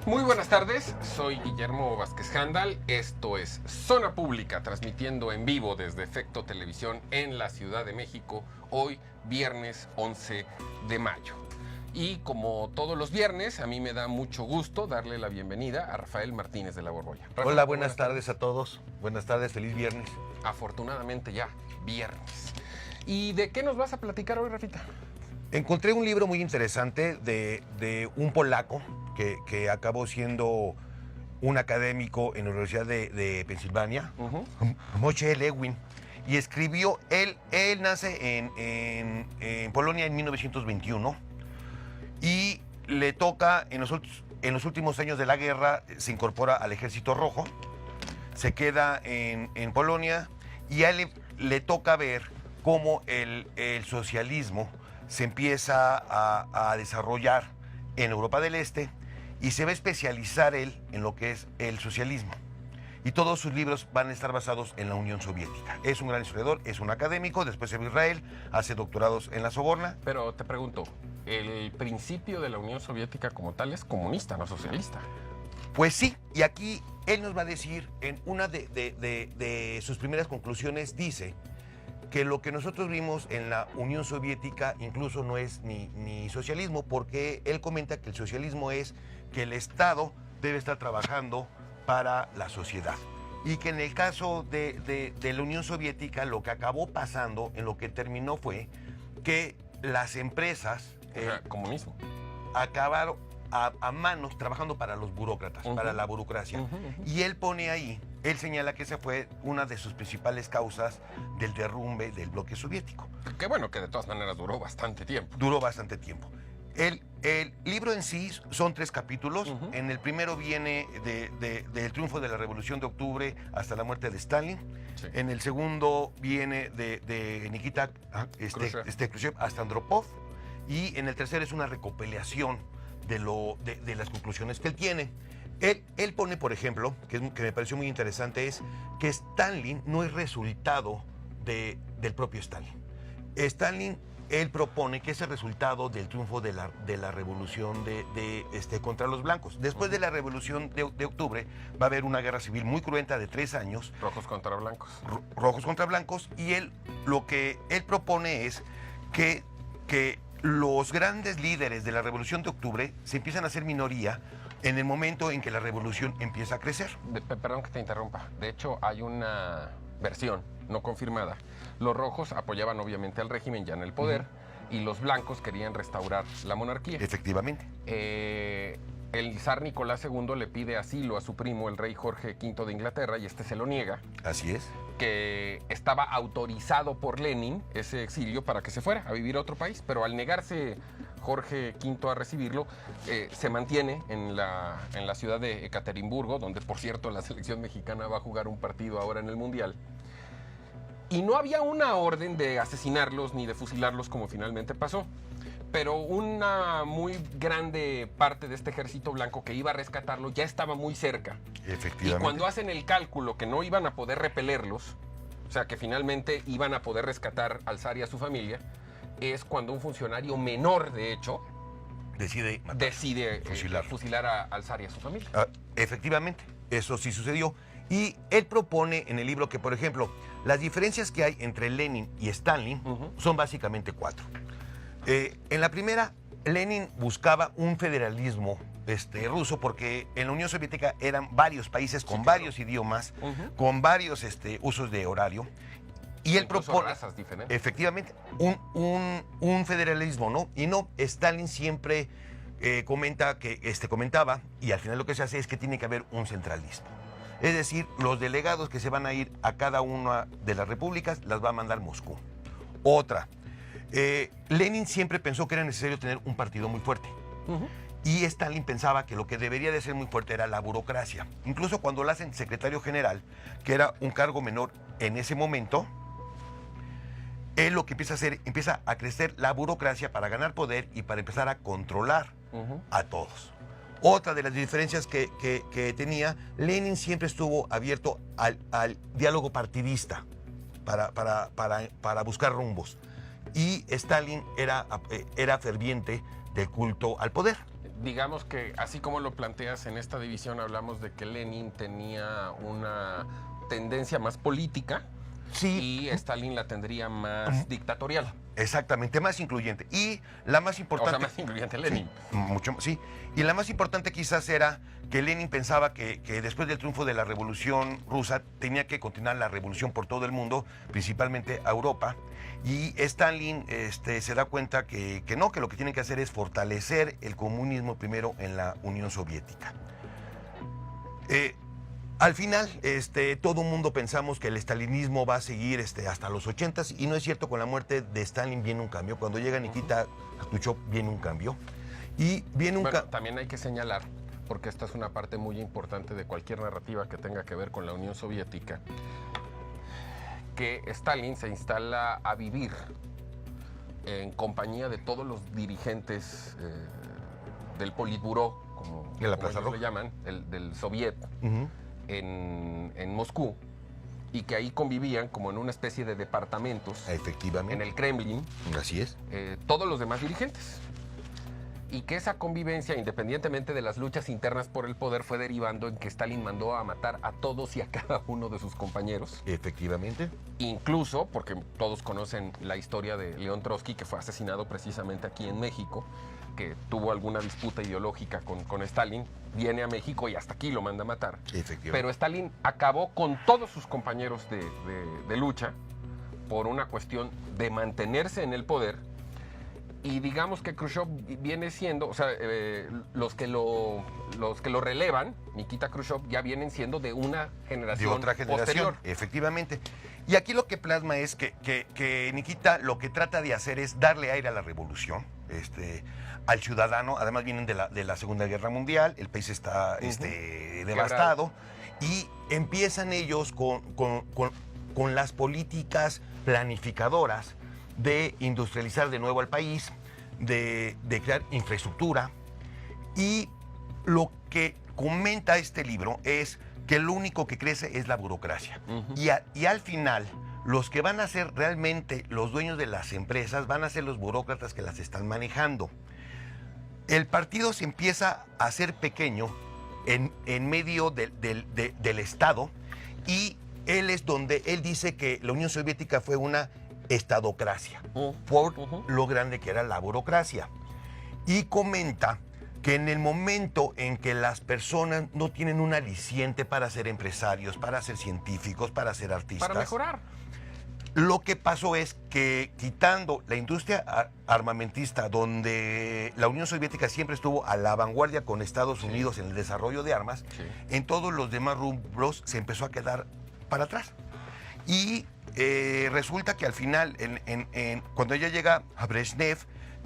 Muy buenas tardes, soy Guillermo Vázquez Handal, esto es Zona Pública, transmitiendo en vivo desde Efecto Televisión en la Ciudad de México, hoy viernes 11 de mayo. Y como todos los viernes, a mí me da mucho gusto darle la bienvenida a Rafael Martínez de la Borbolla. Rafael, hola, buenas tardes a todos, buenas tardes, feliz viernes. Afortunadamente ya, viernes. ¿Y de qué nos vas a platicar hoy, Rafita? Encontré un libro muy interesante de un polaco que acabó siendo un académico en la Universidad de Pensilvania, Moshe Lewin, y escribió, él nace en Polonia en 1921 y le toca, en los últimos años de la guerra, se incorpora al Ejército Rojo, se queda en Polonia y a él le toca ver cómo el socialismo se empieza a desarrollar en Europa del Este y se va a especializar él en lo que es el socialismo. Y todos sus libros van a estar basados en la Unión Soviética. Es un gran historiador, es un académico, después se va a Israel, hace doctorados en la Sorbona. Pero te pregunto, el principio de la Unión Soviética como tal es comunista, no socialista. Pues sí, y aquí él nos va a decir, en una de sus primeras conclusiones, dice que lo que nosotros vimos en la Unión Soviética incluso no es ni socialismo, porque él comenta que el socialismo es que el Estado debe estar trabajando para la sociedad. Y que en el caso de la Unión Soviética lo que acabó pasando, en lo que terminó fue que las empresas... comunismo. Acabaron a manos trabajando para los burócratas, para la burocracia. Y él pone ahí, él señala que esa fue una de sus principales causas del derrumbe del bloque soviético. Qué bueno que de todas maneras duró bastante tiempo. Duró bastante tiempo. El libro en sí son 3 capítulos. En el primero viene del triunfo de la Revolución de Octubre hasta la muerte de Stalin. Sí. En el segundo viene de Nikita Khrushchev hasta Andropov. Y en el tercero es una recopilación de las conclusiones que él tiene. Él pone, por ejemplo, que me pareció muy interesante, es que Stalin no es resultado del propio Stalin. Stalin, él propone que es el resultado del triunfo de la revolución contra los blancos. Después de la revolución de octubre va a haber una guerra civil muy cruenta de 3 años. Rojos contra blancos. Rojos contra blancos. Y lo que él propone es que los grandes líderes de la Revolución de Octubre se empiezan a hacer minoría en el momento en que la revolución empieza a crecer. Perdón que te interrumpa. De hecho, hay una versión no confirmada. Los rojos apoyaban obviamente al régimen ya en el poder y los blancos querían restaurar la monarquía. Efectivamente. El zar Nicolás II le pide asilo a su primo, el rey Jorge V de Inglaterra, y este se lo niega. Así es. Que estaba autorizado por Lenin ese exilio para que se fuera a vivir a otro país, pero al negarse Jorge V a recibirlo, se mantiene en la ciudad de Ekaterimburgo, donde por cierto la selección mexicana va a jugar un partido ahora en el Mundial. Y no había una orden de asesinarlos ni de fusilarlos como finalmente pasó. Pero una muy grande parte de este ejército blanco que iba a rescatarlo ya estaba muy cerca. Efectivamente. Y cuando hacen el cálculo que no iban a poder repelerlos, o sea, que finalmente iban a poder rescatar al zar y a su familia, es cuando un funcionario menor, de hecho, decide fusilar al zar y a su familia. Efectivamente, eso sí sucedió. Y él propone en el libro que, por ejemplo, las diferencias que hay entre Lenin y Stalin son básicamente 4. En la primera, Lenin buscaba un federalismo ruso porque en la Unión Soviética eran varios países con varios idiomas, con varios usos de horario. Y él propone, razas diferentes. Efectivamente, un federalismo, ¿no? Y no, Stalin siempre comentaba, y al final lo que se hace es que tiene que haber un centralismo. Es decir, los delegados que se van a ir a cada una de las repúblicas las va a mandar Moscú. Otra. Lenin siempre pensó que era necesario tener un partido muy fuerte. Y Stalin pensaba que lo que debería de ser muy fuerte era la burocracia. Incluso cuando lo hacen secretario general, que era un cargo menor en ese momento, él lo que empieza a hacer, empieza a crecer la burocracia para ganar poder y para empezar a controlar a todos. Otra de las diferencias que tenía, Lenin siempre estuvo abierto al diálogo partidista para buscar rumbos. Y Stalin era ferviente del culto al poder. digamos que así como lo planteas en esta división, hablamos de que Lenin tenía una tendencia más política Sí, y Stalin la tendría más dictatorial. exactamente, más incluyente. Y la más O sea, importante... más incluyente Lenin. Sí. Y la más importante quizás era que Lenin pensaba que después del triunfo de la Revolución Rusa tenía que continuar la revolución por todo el mundo, principalmente a Europa. Y Stalin se da cuenta que no, que lo que tienen que hacer es fortalecer el comunismo primero en la Unión Soviética. Al final, todo el mundo pensamos que el stalinismo va a seguir hasta los 80s y no es cierto. Con la muerte de Stalin viene un cambio. Cuando llega Nikita Khrushchev viene un cambio. Y viene un Bueno, también hay que señalar, porque esta es una parte muy importante de cualquier narrativa que tenga que ver con la Unión Soviética, que Stalin se instala a vivir en compañía de todos los dirigentes del Politburó, como De la como Plaza ellos Roja. le llaman, del Soviet, Ujú. en Moscú, y que ahí convivían como en una especie de departamentos Efectivamente. en el Kremlin Así es. todos los demás dirigentes. Y que esa convivencia, independientemente de las luchas internas por el poder, fue derivando en que Stalin mandó a matar a todos y a cada uno de sus compañeros. Efectivamente. Incluso, porque todos conocen la historia de León Trotsky, que fue asesinado precisamente aquí en México, que tuvo alguna disputa ideológica con Stalin, viene a México y hasta aquí lo manda a matar. Efectivamente. Pero Stalin acabó con todos sus compañeros de lucha por una cuestión de mantenerse en el poder. Y digamos que Khrushchev viene siendo, o sea, los que lo relevan, Nikita Khrushchev, ya vienen siendo de una generación De otra generación, posterior. efectivamente. Y aquí lo que plasma es que Nikita lo que trata de hacer es darle aire a la revolución, al ciudadano. Además vienen de la Segunda Guerra Mundial, el país está devastado, y empiezan ellos con las políticas planificadoras de industrializar de nuevo al país, de crear infraestructura. Y lo que comenta este libro es que lo único que crece es la burocracia. Y al final, los que van a ser realmente los dueños de las empresas van a ser los burócratas que las están manejando. El partido se empieza a hacer pequeño en medio del Estado, y él dice que la Unión Soviética fue una estadocracia por lo grande que era la burocracia. Y comenta que en el momento en que las personas no tienen un aliciente para ser empresarios, para ser científicos, para ser artistas, Para mejorar. lo que pasó es que, quitando la industria armamentista, donde la Unión Soviética siempre estuvo a la vanguardia con Estados Unidos en el desarrollo de armas, en todos los demás rubros se empezó a quedar para atrás. Y resulta que al final, cuando ella llega a Brezhnev,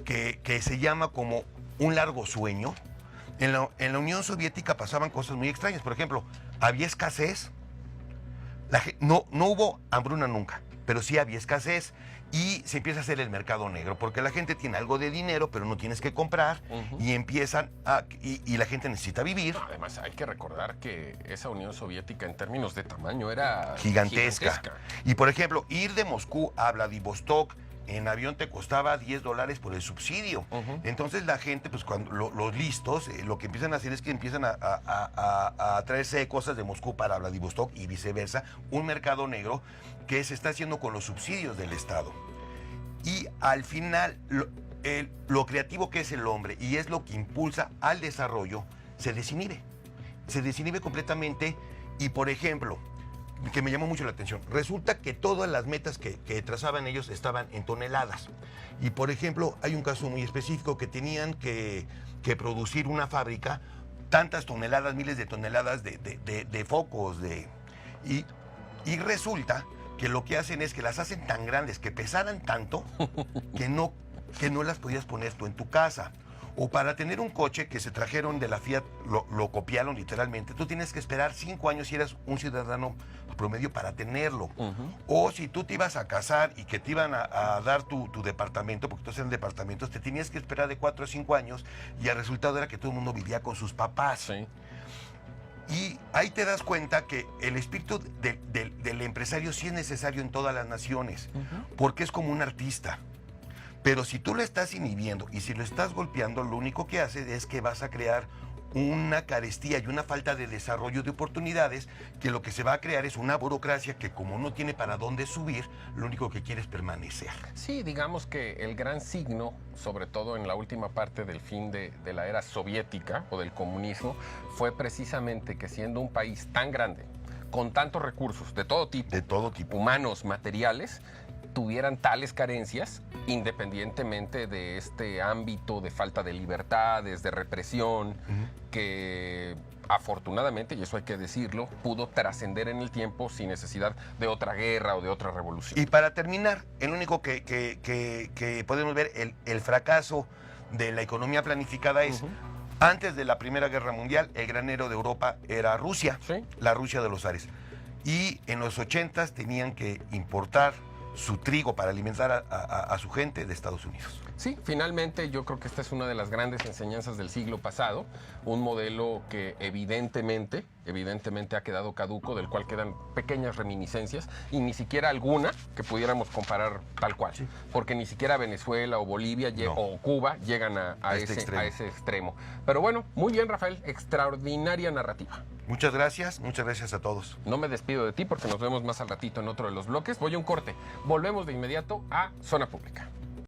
que se llama como un largo sueño, en la Unión Soviética pasaban cosas muy extrañas. Por ejemplo, había escasez. No hubo hambruna nunca, pero sí había escasez, y se empieza a hacer el mercado negro, porque la gente tiene algo de dinero, pero no tienes que comprar, y empiezan y la gente necesita vivir. Además, hay que recordar que esa Unión Soviética en términos de tamaño era Gigantesca. Y por ejemplo, ir de Moscú a Vladivostok en avión te costaba $10 por el subsidio. Entonces la gente, pues cuando los listos, lo que empiezan a hacer es que empiezan a traerse cosas de Moscú para Vladivostok y viceversa, un mercado negro que se está haciendo con los subsidios del Estado. Y al final, lo creativo que es el hombre, y es lo que impulsa al desarrollo, se desinhibe. Se desinhibe completamente. Y por ejemplo, que me llamó mucho la atención, resulta que todas las metas que trazaban ellos estaban en toneladas. Y por ejemplo, hay un caso muy específico que tenían que producir una fábrica, tantas toneladas, miles de toneladas de focos, y resulta que lo que hacen es que las hacen tan grandes, que pesaran tanto, que no las podías poner tú en tu casa. O para tener un coche que se trajeron de la Fiat, lo copiaron literalmente, tú tienes que esperar 5 años si eras un ciudadano promedio para tenerlo. O si tú te ibas a casar y que te iban a dar tu departamento, porque todos eran departamentos, te tenías que esperar de 4 a 5 años, y el resultado era que todo el mundo vivía con sus papás. Sí. Y ahí te das cuenta que el espíritu del empresario sí es necesario en todas las naciones, porque es como un artista. Pero si tú lo estás inhibiendo y si lo estás golpeando, lo único que hace es que vas a crear una carestía y una falta de desarrollo de oportunidades, que lo que se va a crear es una burocracia que, como no tiene para dónde subir, lo único que quiere es permanecer. Sí, digamos que el gran signo, sobre todo en la última parte del fin de la era soviética o del comunismo, fue precisamente que, siendo un país tan grande, con tantos recursos de todo tipo, humanos, materiales, tuvieran tales carencias, independientemente de este ámbito de falta de libertades, de represión, que afortunadamente, y eso hay que decirlo, pudo trascender en el tiempo sin necesidad de otra guerra o de otra revolución. Y para terminar, el único que podemos ver, el fracaso de la economía planificada es... Antes de la Primera Guerra Mundial, el granero de Europa era Rusia, ¿Sí? La Rusia de los zares. Y en los 80s tenían que importar su trigo para alimentar a su gente de Estados Unidos. Sí, finalmente yo creo que esta es una de las grandes enseñanzas del siglo pasado, un modelo que evidentemente ha quedado caduco, del cual quedan pequeñas reminiscencias y ni siquiera alguna que pudiéramos comparar tal cual, sí. Porque ni siquiera Venezuela o Bolivia o Cuba llegan a ese extremo. Pero bueno, muy bien, Rafael, extraordinaria narrativa. Muchas gracias a todos. No me despido de ti porque nos vemos más al ratito en otro de los bloques. Voy a un corte. Volvemos de inmediato a Zona Pública.